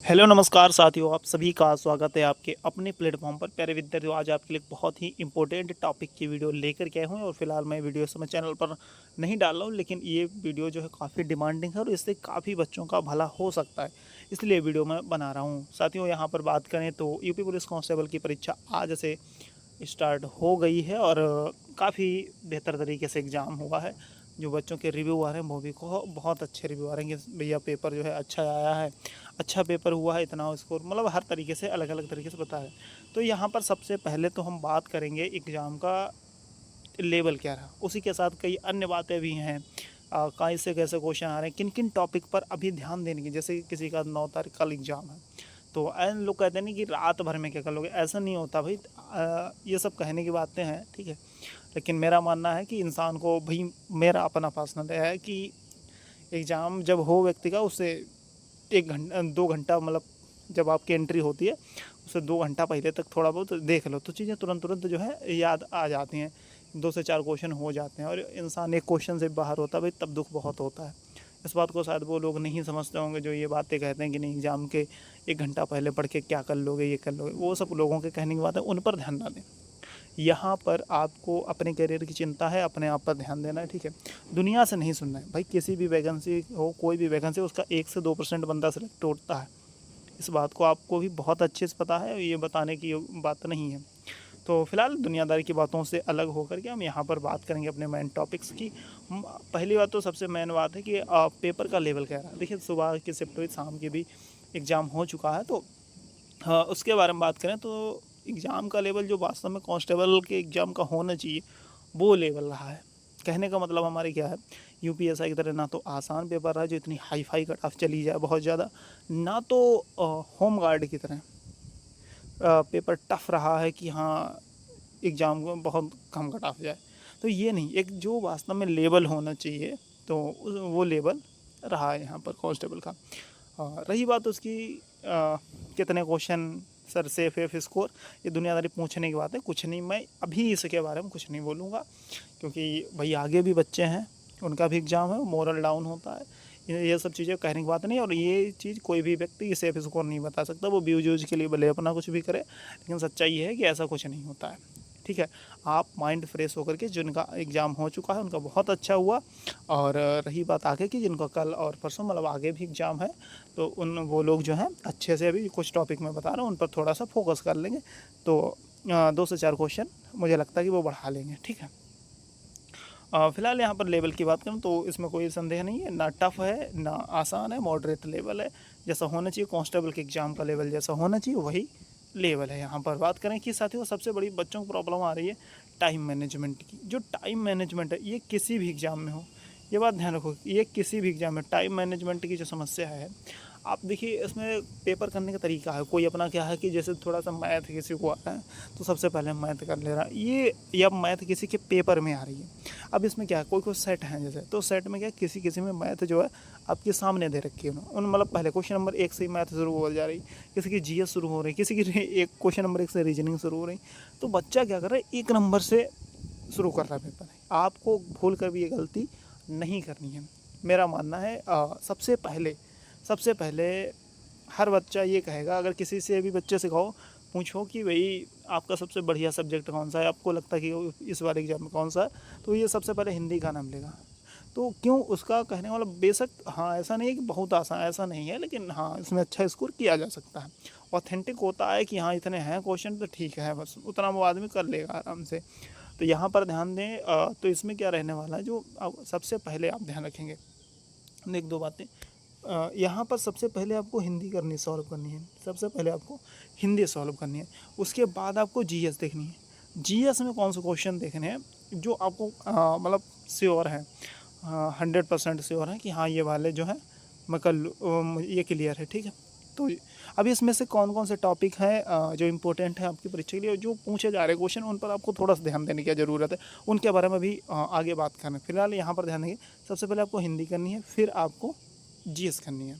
Hello नमस्कार साथियों, आप सभी का स्वागत है आपके अपने प्लेटफॉर्म पर। प्यारे विद्यार्थियों, आज आपके लिए बहुत ही इंपॉर्टेंट टॉपिक की वीडियो लेकर के आए हुए हैं। और फिलहाल मैं वीडियो समय चैनल पर नहीं डाल रहा हूँ, लेकिन ये वीडियो जो है काफ़ी डिमांडिंग है और इससे काफ़ी बच्चों का भला हो सकता है, इसलिए वीडियो मैं बना रहा हूँ। साथियों, यहाँ पर बात करें तो यूपी पुलिस कांस्टेबल की परीक्षा आज से स्टार्ट हो गई है और काफ़ी बेहतर तरीके से एग्ज़ाम हुआ है। जो बच्चों के रिव्यू आ रहे हैं वो भी बहुत अच्छे रिव्यू आ रहे हैं कि भैया पेपर जो है अच्छा आया है, अच्छा पेपर हुआ है, इतना स्कोर, मतलब हर तरीके से अलग अलग तरीके से बता रहे हैं। तो यहाँ पर सबसे पहले तो हम बात करेंगे एग्ज़ाम का लेवल क्या रहा, उसी के साथ कई अन्य बातें भी हैं। कैसे कैसे क्वेश्चन आ रहे हैं, किन किन टॉपिक पर अभी ध्यान देने की। जैसे किसी का 9 तारीख कल एग्ज़ाम है, तो ऐसे लोग कहते हैं नहीं कि रात भर में क्या कर लोगे, ऐसा नहीं होता भाई। ये सब कहने की बातें हैं, ठीक है। लेकिन मेरा मानना है कि इंसान को भाई, मेरा अपना पर्सनल है कि एग्ज़ाम जब हो व्यक्ति का, उससे 1 घंटा 2 घंटा, मतलब जब आपकी एंट्री होती है उससे 2 घंटा पहले तक थोड़ा बहुत देख लो तो चीज़ें तुरंत तुरंत जो है याद आ जाती हैं। 2 से 4 क्वेश्चन हो जाते हैं और इंसान एक क्वेश्चन से बाहर होता है भाई, तब दुख बहुत होता है। इस बात को शायद वो लोग नहीं समझते होंगे जो ये बातें कहते हैं कि नहीं एग्ज़ाम के 1 घंटा पहले पढ़ के क्या कर लोगे, ये कर लोगे। वो सब लोगों के कहने की बात है, उन पर ध्यान ना दें। यहाँ पर आपको अपने करियर की चिंता है, अपने आप पर ध्यान देना है, ठीक है। दुनिया से नहीं सुनना है भाई। किसी भी वैकेंसी हो, कोई भी वैकेंसी, उसका 1 से 2% बंदा सेलेक्ट होता है। इस बात को आपको भी बहुत अच्छे से पता है, ये बताने की बात नहीं है। तो फिलहाल दुनियादारी की बातों से अलग होकर के हम यहाँ पर बात करेंगे अपने मेन टॉपिक्स की। पहली बात तो सबसे मेन बात है कि पेपर का लेवल क्या रहा। देखिए, सुबह की शिफ्ट हुई, शाम की भी एग्ज़ाम हो चुका है, तो हाँ, उसके बारे में बात करें तो एग्ज़ाम का लेवल जो वास्तव में कांस्टेबल के एग्ज़ाम का होना चाहिए, वो लेवल रहा है। कहने का मतलब हमारे क्या है, यूपीएसआई की तरह ना तो आसान पेपर रहा जो इतनी हाई फाई कट ऑफ चली जाए बहुत ज़्यादा, ना तो होम गार्ड की तरह पेपर टफ रहा है कि हाँ एग्ज़ाम को बहुत कम कट ऑफ जाए। तो ये नहीं, एक जो वास्तव में लेवल होना चाहिए, तो वो लेवल रहा है यहाँ पर कांस्टेबल का। रही बात उसकी कितने question sir safe F score, ये दुनियादारी पूछने की बात है, कुछ नहीं। मैं अभी इसके बारे में कुछ नहीं बोलूँगा, क्योंकि भाई आगे भी बच्चे हैं, उनका भी एग्ज़ाम है, मोरल डाउन होता है। ये सब चीज़ें कहने की बात नहीं। और ये चीज़ कोई भी व्यक्ति सेफ स्कोर नहीं बता सकता, वो व्यूज व्यूज के लिए भले अपना कुछ भी करे, लेकिन सच्चाई ये है कि ऐसा कुछ नहीं होता है, ठीक है। आप माइंड फ्रेश होकर के, जिनका एग्ज़ाम हो चुका है उनका बहुत अच्छा हुआ। और रही बात आगे की, जिनका कल और परसों मतलब आगे भी एग्ज़ाम है, तो वो लोग जो हैं अच्छे से, अभी कुछ टॉपिक मैं बता रहा हूँ उन पर थोड़ा सा फोकस कर लेंगे, तो 2 से 4 क्वेश्चन मुझे लगता है कि वो बढ़ा लेंगे, ठीक है। फिलहाल यहाँ पर लेवल की बात करूँ तो इसमें कोई संदेह नहीं है, ना टफ है ना आसान है, मॉडरेट लेवल है। जैसा होना चाहिए कांस्टेबल के एग्ज़ाम का लेवल, जैसा होना चाहिए वही लेवल है। यहाँ पर बात करें कि साथियों, सबसे बड़ी बच्चों को प्रॉब्लम आ रही है टाइम मैनेजमेंट की। जो टाइम मैनेजमेंट है, ये किसी भी एग्ज़ाम में हो, ये बात ध्यान रखो, ये किसी भी एग्ज़ाम में टाइम मैनेजमेंट की जो समस्या है, आप देखिए इसमें पेपर करने का तरीका है। कोई अपना क्या है कि जैसे थोड़ा सा मैथ किसी को आता है तो सबसे पहले मैथ कर ले रहा है, ये या मैथ किसी के पेपर में आ रही है। अब इसमें क्या है, कोई कोई सेट है जैसे, तो सेट में क्या, किसी किसी में मैथ जो है आपके सामने दे रखी है उन, मतलब पहले क्वेश्चन नंबर 1 से ही मैथ शुरू हो जा रही, किसी की जीएस शुरू हो रही, किसी की एक क्वेश्चन नंबर 1 से रीजनिंग शुरू हो रही। तो बच्चा क्या कर रहा है, 1 नंबर से शुरू कर रहा है पेपर। आपको भूल कर भी ये गलती नहीं करनी है। मेरा मानना है सबसे पहले हर बच्चा ये कहेगा, अगर किसी से भी बच्चे से कहो, पूछो कि भाई आपका सबसे बढ़िया सब्जेक्ट कौन सा है, आपको लगता है कि इस बार एग्जाम में कौन सा है, तो ये सबसे पहले हिंदी का नाम लेगा। तो क्यों, उसका कहने वाला बेशक, हाँ ऐसा नहीं है कि बहुत आसान, ऐसा नहीं है, लेकिन हाँ इसमें अच्छा स्कोर किया जा सकता है। ऑथेंटिक होता है कि हाँ इतने हैं क्वेश्चन तो ठीक है, बस उतना वो आदमी कर लेगा आराम से। तो यहाँ पर ध्यान दें। तो इसमें क्या रहने वाला है, जो सबसे पहले आप ध्यान रखेंगे, एक दो बातें। यहाँ पर सबसे पहले आपको हिंदी करनी, सॉल्व करनी है। सबसे पहले आपको हिंदी सॉल्व करनी है, उसके बाद आपको जीएस देखनी है। जीएस में कौन से क्वेश्चन देखने हैं जो आपको मतलब श्योर है, 100% श्योर है कि हाँ ये वाले जो है मैं कर लूँ, ये क्लियर है, ठीक है। तो अभी इसमें से कौन कौन से टॉपिक हैं जो इम्पोर्टेंट है आपकी परीक्षा के लिए, जो पूछे जा रहे हैं क्वेश्चन, उन पर आपको थोड़ा सा ध्यान देने की ज़रूरत है। उनके बारे में भी आगे बात करना है। फिलहाल यहाँ पर ध्यान देंगे, सबसे पहले आपको हिंदी करनी है, फिर आपको जीएस करनी है।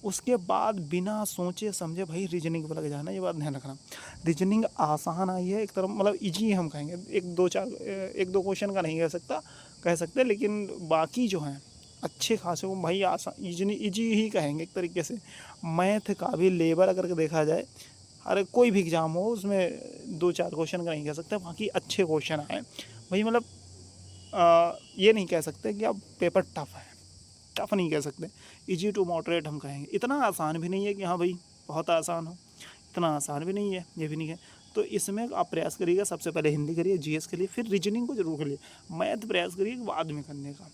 उसके बाद बिना सोचे समझे भाई रीजनिंग पर लग जाना, ये बात ध्यान रखना। रीजनिंग आसान आई है एक तरफ, मतलब इजी हम कहेंगे, एक दो क्वेश्चन का नहीं कह सकते, लेकिन बाकी जो हैं अच्छे खासे वो भाई आसान ईजी ही कहेंगे एक तरीके से। मैथ का भी लेवल अगर देखा जाए, अरे कोई भी एग्ज़ाम हो उसमें 2-4 क्वेश्चन का नहीं कह सकते, बाकी अच्छे क्वेश्चन आए भाई। मतलब ये नहीं कह सकते कि अब पेपर टफ है, टफ नहीं कह सकते, इजी टू मॉडरेट हम कहेंगे। इतना आसान भी नहीं है कि हाँ भाई बहुत आसान हो, इतना आसान भी नहीं है, ये भी नहीं है। तो इसमें आप प्रयास करिएगा, सबसे पहले हिंदी करिए, जीएस के लिए, फिर रीजनिंग को जरूर करिए, मैथ प्रयास करिए बाद में करने का,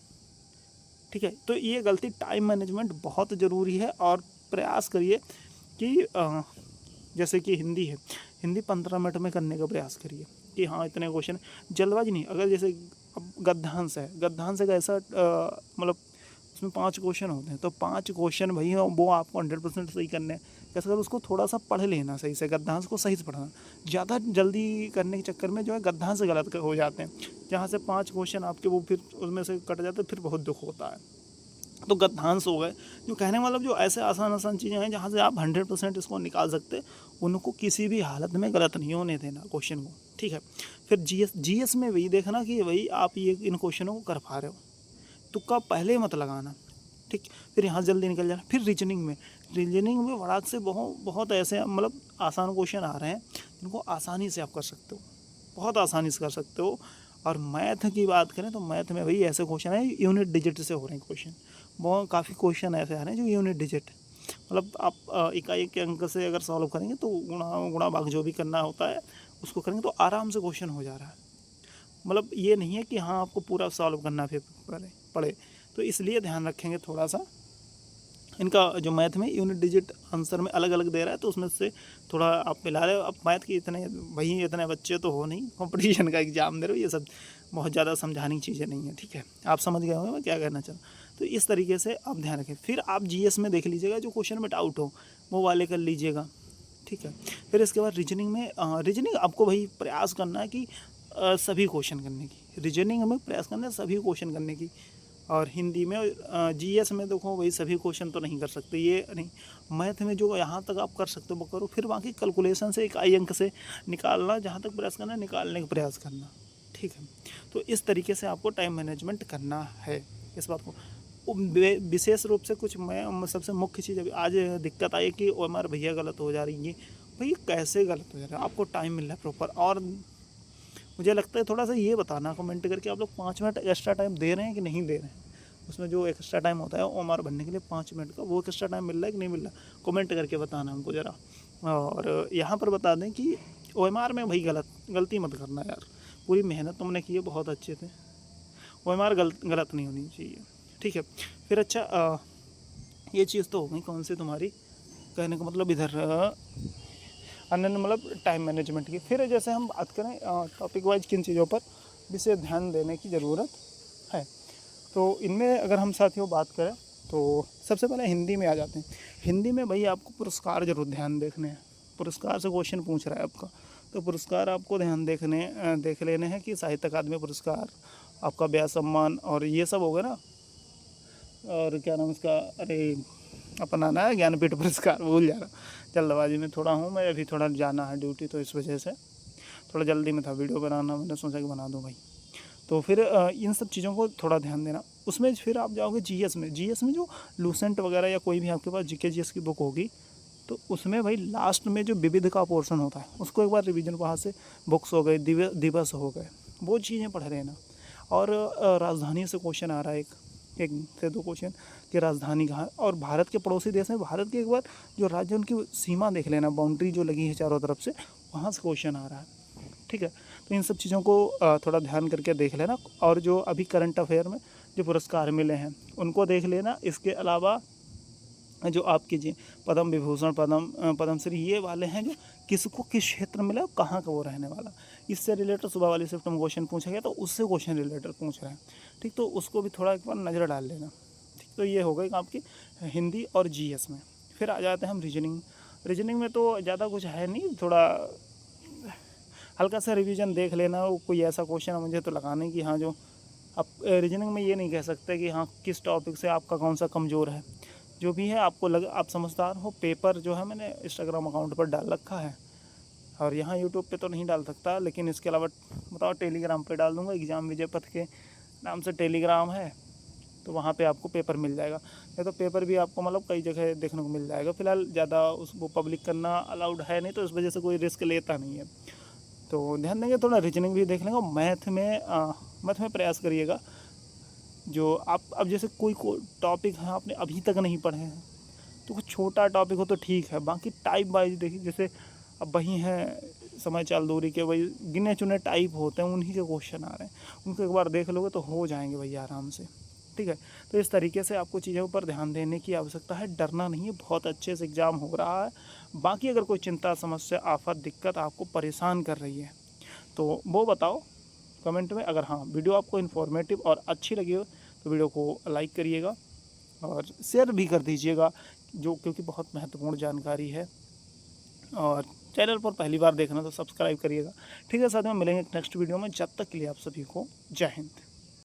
ठीक है। तो ये गलती, टाइम मैनेजमेंट बहुत ज़रूरी है। और प्रयास करिए कि जैसे कि हिंदी है, हिंदी 15 मिनट में करने का प्रयास करिए कि हाँ इतने क्वेश्चन, जल्दबाजी नहीं। अगर जैसे अब गद्यांश है, गद्यांश का ऐसा मतलब उसमें 5 क्वेश्चन होते हैं, तो 5 क्वेश्चन भाई वो आपको 100% सही करने हैं। कैसे, अगर उसको थोड़ा सा पढ़ लेना सही से, गद्यांश को सही से पढ़ना। ज़्यादा जल्दी करने के चक्कर में जो है गद्यांश गलत हो जाते हैं, जहाँ से 5 क्वेश्चन आपके वो फिर उसमें से कट जाते हैं, फिर बहुत दुख होता है। तो गद्यांश हो गए, जो कहने मतलब जो ऐसे आसान आसान चीज़ें हैं जहाँ से आप 100% इसको निकाल सकते, उनको किसी भी हालत में गलत नहीं होने देना क्वेश्चन को, ठीक है। फिर जीएस में वही देखना कि भाई आप ये इन क्वेश्चनों को कर पा रहे हो, तुक्का पहले मत लगाना, ठीक। फिर यहाँ जल्दी निकल जाना। फिर रीजनिंग में फटाक से बहुत बहुत ऐसे मतलब आसान क्वेश्चन आ रहे हैं जिनको आसानी से आप कर सकते हो, बहुत आसानी से कर सकते हो। और मैथ की बात करें तो मैथ में भाई ऐसे क्वेश्चन है यूनिट डिजिट से हो रहे हैं क्वेश्चन, बहुत काफ़ी क्वेश्चन ऐसे आ रहे हैं जो यूनिट डिजिट, मतलब आप इकाई के अंक से अगर सॉल्व करेंगे तो गुणा भाग जो भी करना होता है उसको करेंगे तो आराम से क्वेश्चन हो जा रहा है। मतलब ये नहीं है कि हाँ आपको पूरा सॉल्व करना फिर पड़े। तो इसलिए ध्यान रखेंगे थोड़ा सा इनका, जो मैथ में यूनिट डिजिट आंसर में अलग अलग दे रहा है तो उसमें से थोड़ा आप मिला रहे हो। अब मैथ के इतने बच्चे तो हो नहीं, कंपटीशन का एग्जाम दे रहे हो, ये सब बहुत ज़्यादा समझाने की चीज़ें नहीं है, ठीक है। आप समझ गए होंगे मैं क्या कहना चाह रहा हूँ। तो इस तरीके से आप ध्यान रखें। फिर आप जीएस में देख लीजिएगा, जो क्वेश्चन में डाउट हो वो वाले कर लीजिएगा, ठीक है। फिर इसके बाद रीजनिंग आपको भाई प्रयास करना है कि सभी क्वेश्चन करने की, रीजनिंग में प्रयास करना है सभी क्वेश्चन करने की। और हिंदी में जीएस में देखो वही सभी क्वेश्चन तो नहीं कर सकते, ये नहीं। मैथ में जो यहाँ तक आप कर सकते हो वो करो, फिर बाकी कैलकुलेशन से इकाई अंक से निकालना, जहाँ तक प्रयास करना निकालने का प्रयास करना, ठीक है। तो इस तरीके से आपको टाइम मैनेजमेंट करना है। इस बात को विशेष रूप से कुछ मैं सबसे मुख्य चीज़ अभी आज दिक्कत आई कि ओएमआर भैया गलत हो जा रही है। भाई कैसे गलत हो जा रहा है, आपको टाइम मिल रहा है प्रॉपर। और मुझे लगता है थोड़ा सा ये बताना कमेंट करके, आप लोग 5 मिनट एक्स्ट्रा टाइम दे रहे हैं कि नहीं दे रहे हैं। उसमें जो एक्स्ट्रा टाइम होता है ओएमआर बनने के लिए 5 मिनट का, वो एक्स्ट्रा टाइम मिल रहा है कि नहीं मिल रहा, कमेंट करके बताना हमको ज़रा। और यहाँ पर बता दें कि ओएमआर में भाई गलती मत करना यार, पूरी मेहनत तुमने की है, बहुत अच्छे थे, ओएमआर गलत नहीं होनी चाहिए, ठीक है। फिर अच्छा ये चीज़ तो हो गई कौन सी तुम्हारी, कहने का मतलब इधर अन्य मतलब टाइम मैनेजमेंट की। फिर जैसे हम बात करें टॉपिक वाइज किन चीज़ों पर विशेष ध्यान देने की ज़रूरत है, तो इनमें अगर हम साथियों बात करें तो सबसे पहले हिंदी में आ जाते हैं। हिंदी में भाई आपको पुरस्कार जरूर ध्यान देखने हैं, पुरस्कार से क्वेश्चन पूछ रहा है आपका, तो पुरस्कार आपको ध्यान देख लेने हैं कि साहित्य अकादमी पुरस्कार, आपका ब्याह सम्मान और ये सब होगा ना। और क्या नाम इसका, अरे अपना ना ज्ञानपीठ पुरस्कार, भूल जा रहा, जल्दबाजी में थोड़ा हूँ मैं, अभी थोड़ा जाना है ड्यूटी, तो इस वजह से थोड़ा जल्दी में था वीडियो बनाना, मैंने सोचा कि बना दूँ भाई। तो फिर इन सब चीज़ों को थोड़ा ध्यान देना। उसमें फिर आप जाओगे जीएस में जो लूसेंट वगैरह या कोई भी आपके पास जीके जीएस की बुक होगी, तो उसमें भाई लास्ट में जो विविध का पोर्शन होता है उसको एक बार रिवीजन, वहाँ से बुक्स हो गए, दिवस हो गए, वो चीज़ें पढ़ लेना। और राजधानी से क्वेश्चन आ रहा है, एक से 2 क्वेश्चन कि राजधानी कहाँ है। और भारत के पड़ोसी देश में भारत के एक बार जो राज्य उनकी सीमा देख लेना, बाउंड्री जो लगी है चारों तरफ से, वहाँ से क्वेश्चन आ रहा है, ठीक है। तो इन सब चीज़ों को थोड़ा ध्यान करके देख लेना। और जो अभी करंट अफेयर में जो पुरस्कार मिले हैं उनको देख लेना। इसके अलावा जो आप कीजिए पद्म विभूषण, पद्मश्री, ये वाले हैं जो किसको किस क्षेत्र में मिला, कहाँ का वो रहने वाला, इससे रिलेटेड सुबह वाली शिफ्ट में क्वेश्चन पूछा गया तो उससे क्वेश्चन रिलेटेड पूछ रहे हैं, ठीक। तो उसको भी थोड़ा एक बार नज़र डाल लेना, ठीक। तो ये हो गई आपकी हिंदी और जीएस में। फिर आ जाते हैं हम रीजनिंग में तो ज़्यादा कुछ है नहीं, थोड़ा हल्का सा रिवीजन देख लेना। कोई ऐसा क्वेश्चन है मुझे तो लगाने की, हाँ जो आप रीजनिंग में ये नहीं कह सकते कि हाँ किस टॉपिक से आपका कौन सा कमज़ोर है, जो भी है आपको आप समझदार हो। पेपर जो है मैंने इंस्टाग्राम अकाउंट पर डाल रखा है, और यहाँ यूट्यूब पे तो नहीं डाल सकता, लेकिन इसके अलावा बताओ टेलीग्राम पे डाल दूँगा। एग्ज़ाम विजय पथ के नाम से टेलीग्राम है, तो वहाँ पे आपको पेपर मिल जाएगा। नहीं तो पेपर भी आपको मतलब कई जगह देखने को मिल जाएगा। फ़िलहाल ज़्यादा उसको पब्लिक करना अलाउड है नहीं, तो इस वजह से कोई रिस्क लेता नहीं है। तो ध्यान देंगे, थोड़ा रीजनिंग भी देख लेंगे। मैथ में प्रयास करिएगा। जो आप अब जैसे कोई टॉपिक है आपने अभी तक नहीं पढ़े हैं, तो कुछ छोटा टॉपिक हो तो ठीक है, बाकी टाइप वाइज देखिए। जैसे अब वही हैं समय चाल दूरी के, वही गिने चुने टाइप होते हैं, उन्हीं के क्वेश्चन आ रहे हैं, उनको एक बार देख लोगे तो हो जाएंगे भैया आराम से। ठीक है, तो इस तरीके से आपको चीज़ों पर ध्यान देने की आवश्यकता है, डरना नहीं है, बहुत अच्छे से एग्ज़ाम हो रहा है। बाकी अगर कोई चिंता, समस्या, आफत, दिक्कत आपको परेशान कर रही है तो वो बताओ कमेंट में। अगर हाँ वीडियो आपको इन्फॉर्मेटिव और अच्छी लगी हो तो वीडियो को लाइक करिएगा और शेयर भी कर दीजिएगा, क्योंकि बहुत महत्वपूर्ण जानकारी है। और चैनल पर पहली बार देखना तो सब्सक्राइब करिएगा। ठीक है, साथ में मिलेंगे नेक्स्ट वीडियो में। जब तक के लिए आप सभी को जय हिंद।